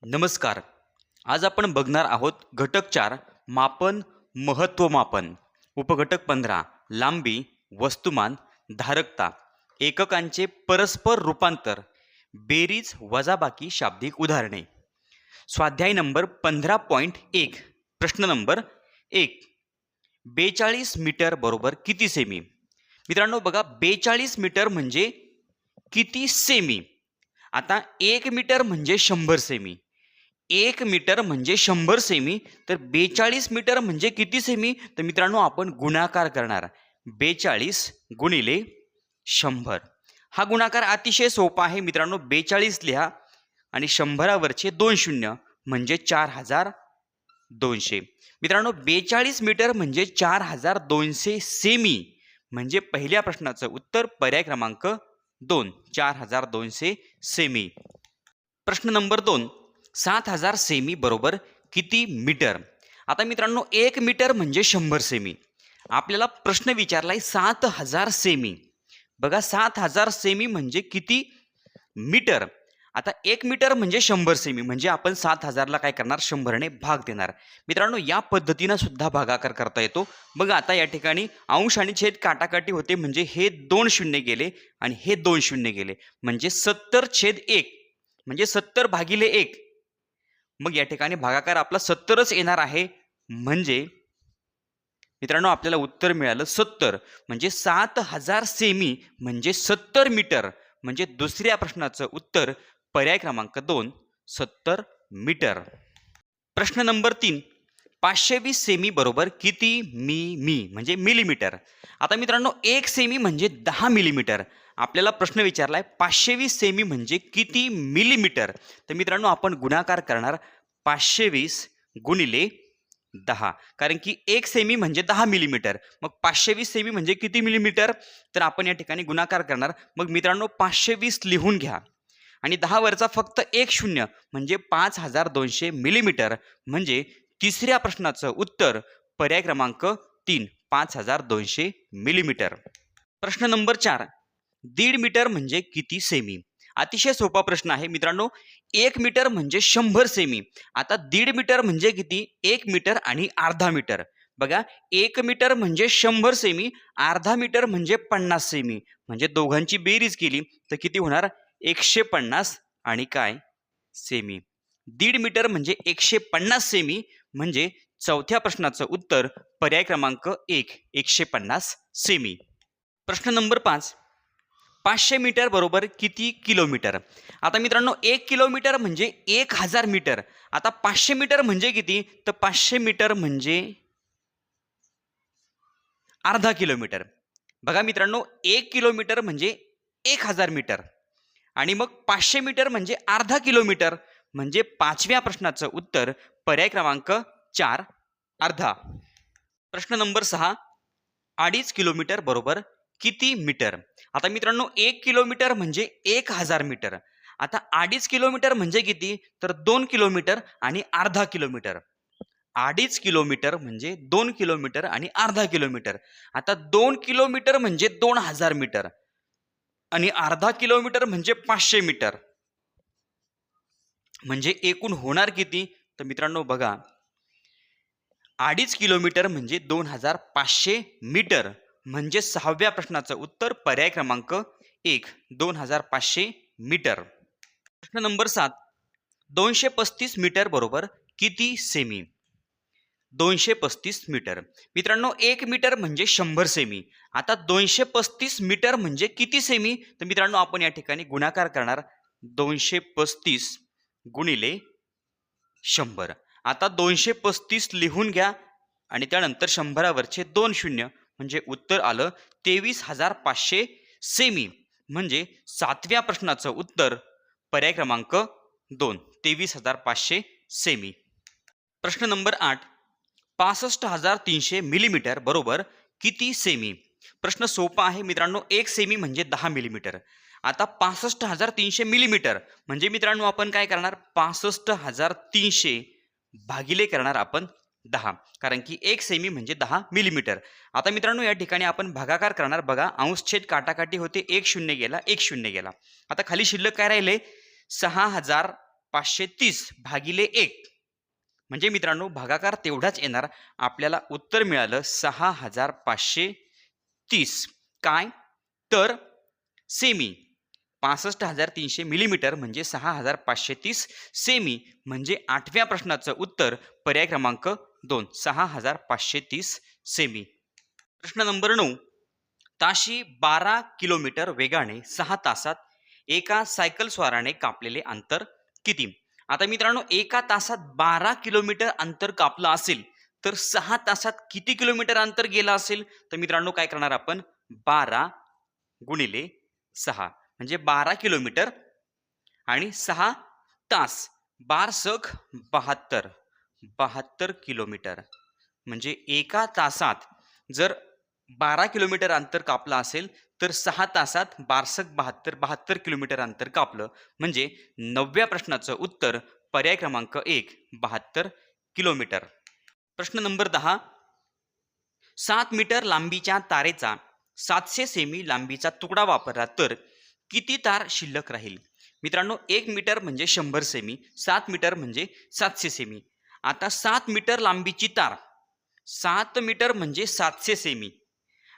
नमस्कार. आज आपण बघणार आहोत घटक 4 मापन महत्व मापन. उपघटक 15 लांबी वस्तुमान धारकता एककांचे परस्पर रूपांतर बेरीज वजाबाकी शाब्दिक उदाहरणे. स्वाध्याय नंबर 15.1 प्रश्न नंबर 1. 42 मीटर बरोबर किती सेमी? मित्रांनो बघा, 42 मीटर म्हणजे किती सेमी? आता 1 मीटर म्हणजे 100 सेमी. 1 मीटर म्हणजे 100 सेमी, तर 42 मीटर म्हणजे किती सेमी? तर मित्रांनो आपण गुणाकार करणार. 42 गुणिले 100. हा गुणाकार अतिशय सोपा आहे मित्रांनो. 42 लिहा आणि 100 वरचे 2 शून्य म्हणजे 4200. मित्रांनो 42 मीटर म्हणजे 4200 सेमी. म्हणजे पहिल्या प्रश्नाचं उत्तर पर्याय क्रमांक 2 4200 सेमी. प्रश्न नंबर 2. 7000 सेमी बरोबर किती मीटर? आता मित्रांनो 1 मीटर म्हणजे 100 सेमी. आपल्याला प्रश्न विचारलाय 7000 सेमी. बघा 7000 सेमी म्हणजे किती मीटर? आता 1 मीटर म्हणजे 100 सेमी, म्हणजे आपण 7000 ला काय करणार? 100 ने भाग देणार. मित्रांनो या पद्धतीने सुद्धा भागाकार करता येतो. बघा आता या ठिकाणी अंश आणि छेद काटाकाटी होते, म्हणजे हे 2 शून्य गेले आणि हे 2 शून्य गेले, म्हणजे 70/1 म्हणजे 70 भागिले 1. मग या ठिकाणी भागाकार आपला 70च येणार आहे. म्हणजे मित्रांनो आपल्याला उत्तर मिळालं 70. म्हणजे 7000 सेमी म्हणजे 70 मीटर. म्हणजे दुसऱ्या प्रश्नाचं उत्तर पर्याय क्रमांक 2 70 मीटर. प्रश्न नंबर 3. 520 सेमी बरोबर किती मी म्हणजे मिलीमीटर? आता मित्रांनो 1 सेमी म्हणजे 10 मिलीमीटर. आपल्याला प्रश्न विचारलाय 520 सेमी म्हणजे किती मिलीमीटर? तर मित्रांनो आपण गुणाकार करणार. 520 गुणिले 10, कारण की 1 सेमी म्हणजे 10 मिलीमीटर. मग 520 सेमी म्हणजे किती मिलीमीटर? तर आपण या ठिकाणी गुणाकार करणार. मग मित्रांनो 520 लिहून घ्या आणि 10 वरचा फक्त 1 शून्य म्हणजे 5200 मिलीमीटर. म्हणजे तिसऱ्या प्रश्नाचं उत्तर पर्याय क्रमांक 3 5200 मिलीमीटर. प्रश्न नंबर 4. 1.5 मीटर म्हणजे किती सेमी? अतिशय सोपा प्रश्न आहे मित्रांनो. 1 मीटर म्हणजे 100 सेमी. आता 1.5 मीटर म्हणजे किती? 1 मीटर आणि अर्धा मीटर. बघा 1 मीटर म्हणजे 100 सेमी, अर्धा मीटर म्हणजे 50 सेमी. म्हणजे दोघांची बेरीज केली तर किती होणार? 150 आणि काय सेमी. 1.5 मीटर म्हणजे 150 सेमी. म्हणजे चौथ्या प्रश्नाचं उत्तर पर्याय क्रमांक 1 150 सेमी. प्रश्न नंबर 5. 500 मीटर बरोबर किती किलोमीटर? आता मित्रांनो 1 किलोमीटर म्हणजे 1000 मीटर. आता 500 मीटर म्हणजे किती? तर 500 मीटर म्हणजे अर्धा किलोमीटर. बघा मित्रांनो 1 किलोमीटर म्हणजे 1000 मीटर आणि मग 500 मीटर म्हणजे अर्धा किलोमीटर. म्हणजे पाचव्या प्रश्नाचं उत्तर पर्याय क्रमांक 4 अर्धा. प्रश्न नंबर 6. 2.5 किलोमीटर बरोबर किती मीटर? आता मित्रांनो 1 किलोमीटर म्हणजे 1000 मीटर. आता 2.5 किलोमीटर म्हणजे किती? तर 2 किलोमीटर आणि अर्धा किलोमीटर. 2.5 किलोमीटर म्हणजे 2 किलोमीटर आणि अर्धा किलोमीटर. आता 2 किलोमीटर म्हणजे 2000 मीटर आणि अर्धा किलोमीटर म्हणजे 500 मीटर. म्हणजे एकूण होणार किती? तर मित्रांनो बघा 2.5 किलोमीटर म्हणजे 2500 मीटर. म्हणजे सहाव्या प्रश्नाचं उत्तर पर्याय क्रमांक 1 2500 मीटर. प्रश्न नंबर 7. 235 मीटर बरोबर किती सेमी? 235 मीटर. मित्रांनो 1 मीटर म्हणजे 100 सेमी. आता 235 मीटर म्हणजे किती सेमी? तर मित्रांनो आपण या ठिकाणी गुणाकार करणार. 235 गुणिले 100. आता 235 लिहून घ्या आणि त्यानंतर 100 वरचे 2 शून्य म्हणजे उत्तर आलं 23500 सेमी. म्हणजे सातव्या प्रश्नाचं उत्तर पर्याय क्रमांक 2 23500 सेमी. प्रश्न नंबर 8. 65300 मिलीमीटर बरोबर किती सेमी? प्रश्न सोपा आहे मित्रांनो. 1 सेमी म्हणजे 10 मिलीमीटर. आता 65300 मिलीमीटर म्हणजे मित्रांनो आपण काय करणार? 65300 भागिले करणार आपण 10, कारण की 1 सेमी म्हणजे 10 मिलीमीटर. आता मित्रांनो या ठिकाणी आपण भागाकार करणार. बघा अंश छेद काटाकाटी होते, 1 शून्य गेला 1 शून्य गेला. आता खाली शिल्लक काय राहिले? 530 भागिले 1 म्हणजे मित्रांनो भागाकार तेवढाच येणार. आपल्याला उत्तर मिळालं 6530. काय तर सेमी 65,300 मिलीमीटर म्हणजे 6530 सेमी म्हणजे 8व्या प्रश्नाचं उत्तर पर्याय क्रमांक 2 6530 सेमी. प्रश्न नंबर 9. ताशी 12 किलोमीटर वेगाने 6 तासात एका सायकल स्वाराने कापलेले अंतर किती? आता मित्रांनो एका तासात 12 किलोमीटर अंतर कापलं असेल तर 6 तासात किती किलोमीटर अंतर गेलं असेल? तर मित्रांनो काय करणार आपण 12 गुणिले 6 म्हणजे 12 किलोमीटर आणि 6 तास 12 सक 72 किलोमीटर म्हणजे एका तासात जर 12 किलोमीटर अंतर कापलं असेल तर 6 तासात 72 किलोमीटर अंतर कापलं म्हणजे 9व्या प्रश्नाचं उत्तर पर्याय क्रमांक 1 72 किलोमीटर. प्रश्न नंबर 10. 7 मीटर लांबीच्या तारेचा 700 सेमी लांबीचा तुकडा वापरला तर किती तार शिल्लक राहील? मित्रांनो 1 मीटर म्हणजे 100 सेमी, 7 मीटर म्हणजे 700 सेमी. आता 7 मीटर लांबीची तार 7 मीटर म्हणजे 700 सेमी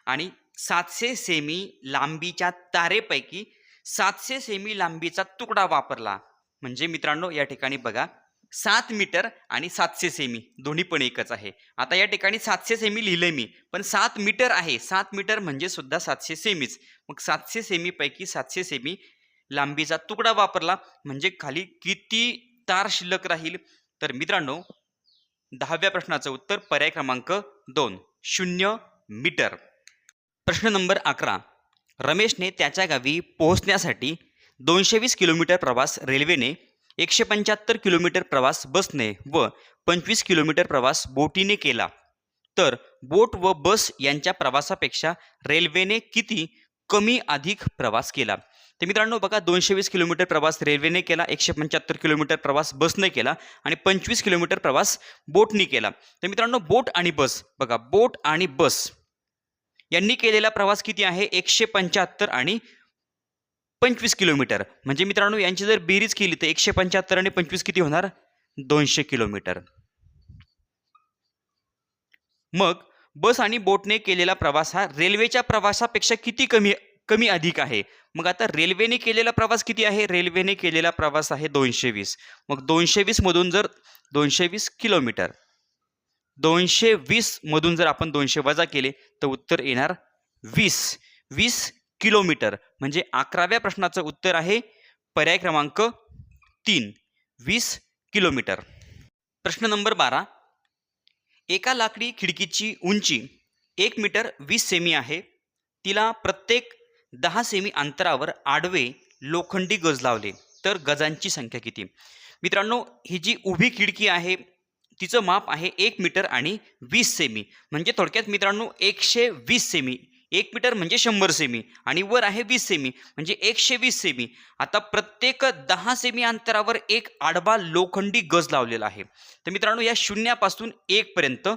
आणि 700 सेमी लांबीच्या तारेपैकी 700 सेमी लांबीचा तुकडा वापरला म्हणजे मित्रांनो या ठिकाणी बघा 7 मीटर आणि 700 सेमी दोन्ही पण एकच आहे. आता या ठिकाणी 700 सेमी लिहिलंय मी पण 7 मीटर आहे. 7 मीटर म्हणजे सुद्धा 700 सेमीच. मग 700 सेमी पैकी 700 सेमी लांबीचा तुकडा वापरला म्हणजे खाली किती तार शिल्लक राहील? तर मित्रांनो 10व्या प्रश्नाचं उत्तर पर्याय क्रमांक 2 0 मीटर. प्रश्न नंबर 11. रमेशने त्याच्या गावी पोहोचण्यासाठी 220 किलोमीटर प्रवास रेल्वेने, 175 किलोमीटर प्रवास बसने व 25 किलोमीटर प्रवास बोटीने केला. तर बोट व बस यांच्या प्रवासापेक्षा रेल्वेने किती कमी अधिक प्रवास केला? तर मित्रांनो बघा 220 किलोमीटर प्रवास रेल्वेने केला, 175 किलोमीटर प्रवास बसने केला आणि 25 किलोमीटर प्रवास बोटने केला. तर मित्रांनो बोट आणि बस बघा बोट आणि बस यांनी केलेला प्रवास किती आहे? 175 आणि 25 किलोमीटर म्हणजे मित्रांनो यांची जर बेरीज केली तर 175 आणि 25 किती होणार? 200 किलोमीटर. मग बस आणि बोटने केलेला प्रवास हा रेल्वेच्या प्रवासापेक्षा किती कमी अधिक आहे? मग आता रेल्वेने केलेला प्रवास किती आहे? रेल्वेने केलेला प्रवास आहे 220. मग 220 मधून जर 220 किलोमीटर 220 मधून जर आपण 200 वजा केले तर उत्तर येणार 20 किलोमीटर म्हणजे 11व्या प्रश्नाचं उत्तर आहे पर्याय क्रमांक 3 20 किलोमीटर. प्रश्न नंबर 12. एका लाकडी खिडकीची उंची 1 मीटर 20 सेमी आहे. तिला प्रत्येक 10 सेमी अंतरावर आडवे लोखंडी गज लावले तर गजांची संख्या किती? मित्रांनो ही जी उभी खिडकी आहे तिचं माप आहे 1 मीटर आणि 20 सेमी म्हणजे थोडक्यात मित्रांनो 120 सेमी. 1 मीटर म्हणजे 100 सेमी आणि वर आहे 20 सेमी म्हणजे 120 सेमी. आता प्रत्येक 10 सेमी अंतरावर एक आडवा लोखंडी गज लावलेला आहे. तर मित्रांनो या शून्यापासून 1 पर्यंत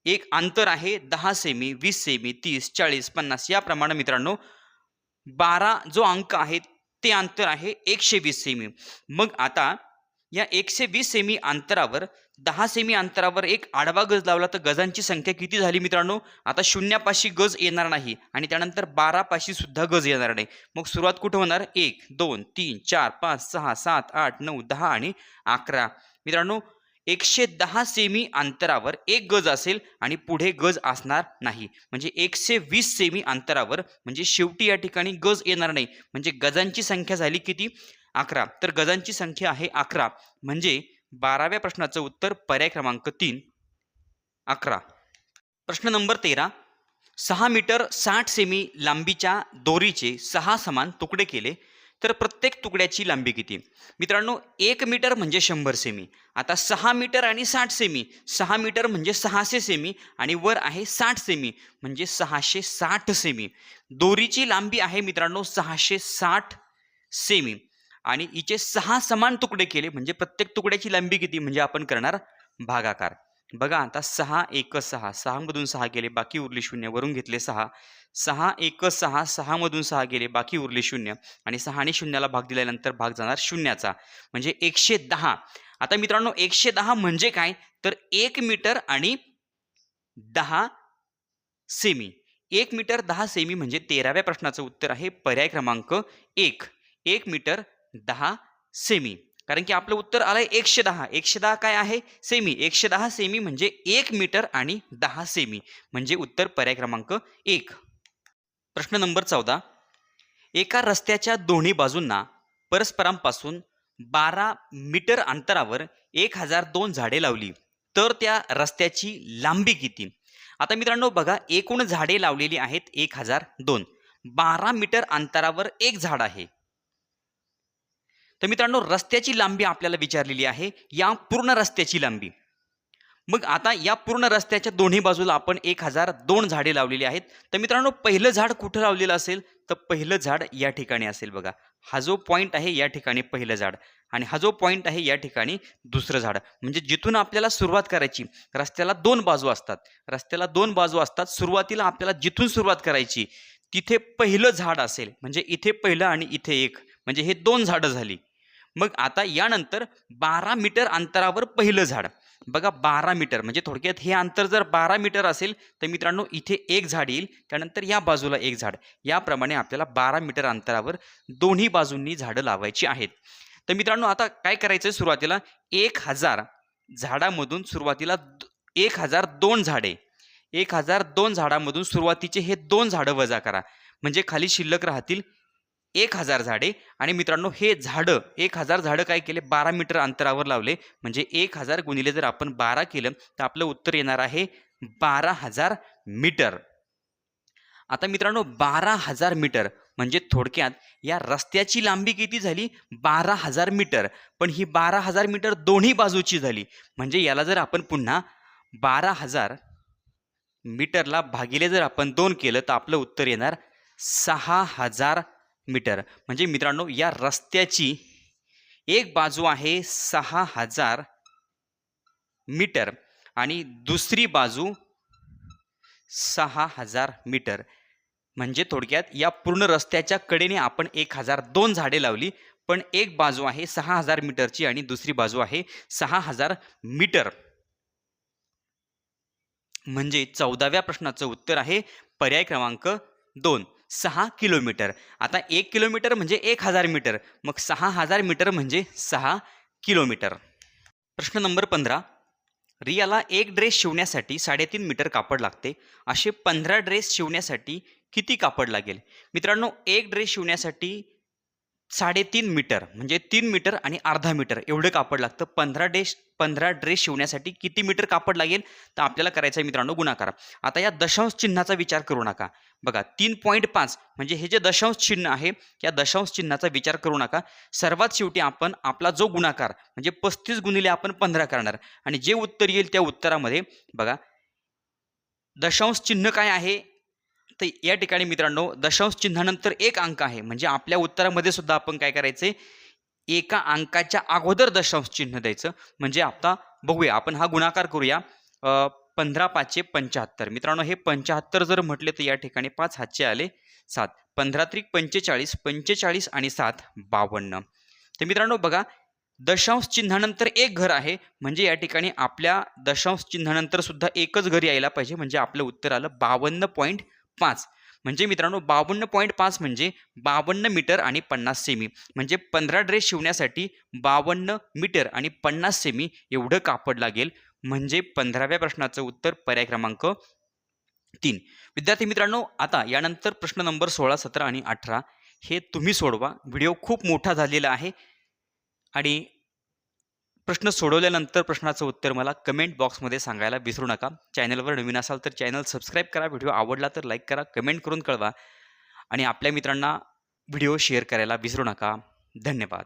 एक अंतर आहे 10 सेमी 20 सेमी 30 40 50 याप्रमाणे मित्रांनो 12 जो अंक आहे ते अंतर आहे 120 सेमी. मग आता या 120 सेमी अंतरावर 10 सेमी अंतरावर एक आडवा गज लावला तर गजांची संख्या किती झाली मित्रांनो? आता शून्यापाशी गज येणार नाही आणि त्यानंतर 12 पाशी सुद्धा गज येणार नाही. मग सुरुवात कुठे होणार? 1 2 3 4 5 6 7 8 9 10 आणि 11. मित्रांनो 110 सेमी अंतरावर एक गज असेल आणि पुढे गज असणार नाही म्हणजे 120 सेमी अंतरावर म्हणजे शेवटी या ठिकाणी गज येणार नाही म्हणजे गजांची संख्या झाली किती? 11. तर गजांची संख्या आहे 11 म्हणजे 12व्या प्रश्नाचं उत्तर पर्याय क्रमांक 3 11. प्रश्न नंबर 13. 6 मीटर 60 सेमी लांबीच्या दोरीचे 6 समान तुकडे केले तर प्रत्येक तुकड्याची लांबी किती? मित्रांनो 1 मीटर म्हणजे 100 सेमी. आता 6 मीटर आणि 60 सेमी 6 मीटर म्हणजे 600 सेमी आणि वर आहे 60 सेमी म्हणजे 660 सेमी. दोरीची लांबी आहे मित्रांनो 660 सेमी आणि हिचे 6 समान तुकडे केले म्हणजे प्रत्येक तुकड्याची लांबी किती? म्हणजे आपण करणार भागाकार. बघा आता 6 1 6 6 मधून 6 गेले बाकी उरले 0 वरून घेतले 6 6 एक 6, 6 मधून 6 गेले, बाकी उरले 0 आणि 6 आणि 0ला भाग दिल्यानंतर भाग जाणार शून्याचा, म्हणजे 110. आता मित्रांनो 110 म्हणजे काय, तर 1 मीटर आणि 10 सेमी. 1 मीटर 10 सेमी म्हणजे 13व्या प्रश्नाचं उत्तर आहे पर्याय क्रमांक 1. 1 मीटर 10 सेमी. कारण की आपलं उत्तर आलंय 110. 110 काय आहे, सेमी. 110 सेमी म्हणजे 1 मीटर आणि 10 सेमी, म्हणजे उत्तर पर्याय क्रमांक 1. प्रश्न नंबर 14. एका रस्त्याच्या दोन्ही बाजूंना परस्परांपासून 12 मीटर अंतरावर 1002 झाडे लावली, तर त्या रस्त्याची लांबी किती? आता मित्रांनो बघा, एकूण झाडे लावलेली आहेत 1002. 12 मीटर अंतरावर एक झाड आहे. तर मित्रांनो रस्त्याची लांबी आपल्याला विचारलेली आहे, या पूर्ण रस्त्याची लांबी. मग आता या पूर्ण रस्त्याच्या दोन्ही बाजूला आपण 1002 झाडे लावलेली आहेत. तर मित्रांनो पहिलं झाड कुठं लावलेलं असेल, तर पहिलं झाड या ठिकाणी असेल बघा. हा जो पॉईंट आहे या ठिकाणी पहिलं झाड आणि हा जो पॉईंट आहे या ठिकाणी दुसरं झाड. म्हणजे जिथून आपल्याला सुरुवात करायची, रस्त्याला 2 बाजू असतात. रस्त्याला 2 बाजू असतात. सुरुवातीला आपल्याला जिथून सुरुवात करायची तिथे पहिलं झाड असेल, म्हणजे इथे पहिलं आणि इथे एक, म्हणजे हे 2 झाडं झाली. मग आता यानंतर 12 मीटर अंतरावर पहिलं झाड. बघा 12 मीटर म्हणजे थोडक्यात हे अंतर जर 12 मीटर असेल तर मित्रांनो इथे एक झाड येईल, त्यानंतर या बाजूला एक झाड. याप्रमाणे आपल्याला 12 मीटर अंतरावर दोन्ही बाजूंनी झाडं लावायची आहेत. तर मित्रांनो आता काय करायचं, सुरुवातीला 1000 झाडामधून सुरुवातीला 1002 झाडे, 1002 झाडामधून सुरुवातीचे हे 2 झाडं वजा करा, म्हणजे खाली शिल्लक राहतील 1000 झाडे. आणि मित्रांनो हे झाडं 1000 झाडं काय केले, 12 मीटर अंतरावर लावले, म्हणजे 1000 गुणिले जर आपण 12 केलं तर आपलं उत्तर येणार आहे 12000 मीटर. आता मित्रांनो 12000 मीटर म्हणजे थोडक्यात या रस्त्याची लांबी किती झाली, 12000 मीटर. पण ही 12000 मीटर दोन्ही बाजूची झाली, म्हणजे याला जर आपण पुन्हा 12000 मीटरला भागिले जर आपण 2 केलं तर आपलं उत्तर येणार 6000 मीटर. म्हणजे मित्रांनो या रस्त्याची एक बाजू आहे 6000 मीटर आणि दुसरी बाजू 6000 मीटर. म्हणजे थोडक्यात या पूर्ण रस्त्याच्या कडेने आपण 1002 झाडे लावली, पण एक बाजू आहे 6000 मीटरची आणि दुसरी बाजू आहे 6000 मीटर. म्हणजे 14व्या प्रश्नाचं उत्तर आहे पर्याय क्रमांक 2, 6 किलोमीटर. आता 1 किलोमीटर म्हणजे 1000 मीटर, मग 6000 मीटर म्हणजे 6 किलोमीटर. प्रश्न नंबर 15. रियाला एक ड्रेस शिवण्यासाठी 3.5 मीटर कापड लागते. असे 15 ड्रेस शिवण्यासाठी किती कापड लागेल? मित्रांनो एक ड्रेस शिवण्यासाठी 3.5 मीटर म्हणजे 3 मीटर आणि अर्धा मीटर एवढं कापड लागतं. 15 ड्रेस शिवण्यासाठी किती मीटर कापड लागेल, तर आपल्याला करायचं आहे मित्रांनो गुणाकार. आता या दशांश चिन्हाचा विचार करू नका. बघा 3.5 म्हणजे हे जे दशांश चिन्ह आहे या दशांश चिन्हाचा विचार करू नका. सर्वात शेवटी आपण आपला जो गुणाकार म्हणजे 35 गुणिले आपण 15 करणार आणि जे उत्तर येईल त्या उत्तरामध्ये बघा दशांश चिन्ह काय आहे, तर या ठिकाणी मित्रांनो दशांश चिन्हानंतर एक अंक आहे, म्हणजे आपल्या उत्तरामध्ये सुद्धा आपण काय करायचंय, एका अंकाच्या अगोदर दशांश चिन्ह द्यायचं. म्हणजे आता बघूया आपण हा गुणाकार करूया. 15 5 75. मित्रांनो हे 75 जर म्हटले तर या ठिकाणी 5 हातचे आले 7, 15 त्रिक 45, 45 आणि 7 52. तर मित्रांनो बघा दशांश चिन्हानंतर एक घर आहे, म्हणजे या ठिकाणी आपल्या दशांश चिन्हानंतर सुद्धा एकच घर यायला पाहिजे, म्हणजे आपलं उत्तर आलं 52.5. म्हणजे मित्रांनो 52.5 म्हणजे 52 मीटर आणि 50 सेमी. म्हणजे 15 ड्रेस शिवण्यासाठी 52 मीटर आणि 50 सेमी एवढं कापड लागेल. म्हणजे 15व्या प्रश्नाचं उत्तर पर्याय क्रमांक 3. विद्यार्थी मित्रांनो आता यानंतर प्रश्न नंबर 16, 17 आणि 18 हे तुम्ही सोडवा. व्हिडिओ खूप मोठा झालेला आहे आणि प्रश्न सोडवल्यानंतर प्रश्नाचं उत्तर मला कमेंट बॉक्समध्ये सांगायला विसरू नका. चॅनलवर नवीन असाल तर चॅनल सबस्क्राईब करा. व्हिडिओ आवडला तर लाईक करा, कमेंट करून कळवा आणि आपल्या मित्रांना व्हिडिओ शेअर करायला विसरू नका. धन्यवाद.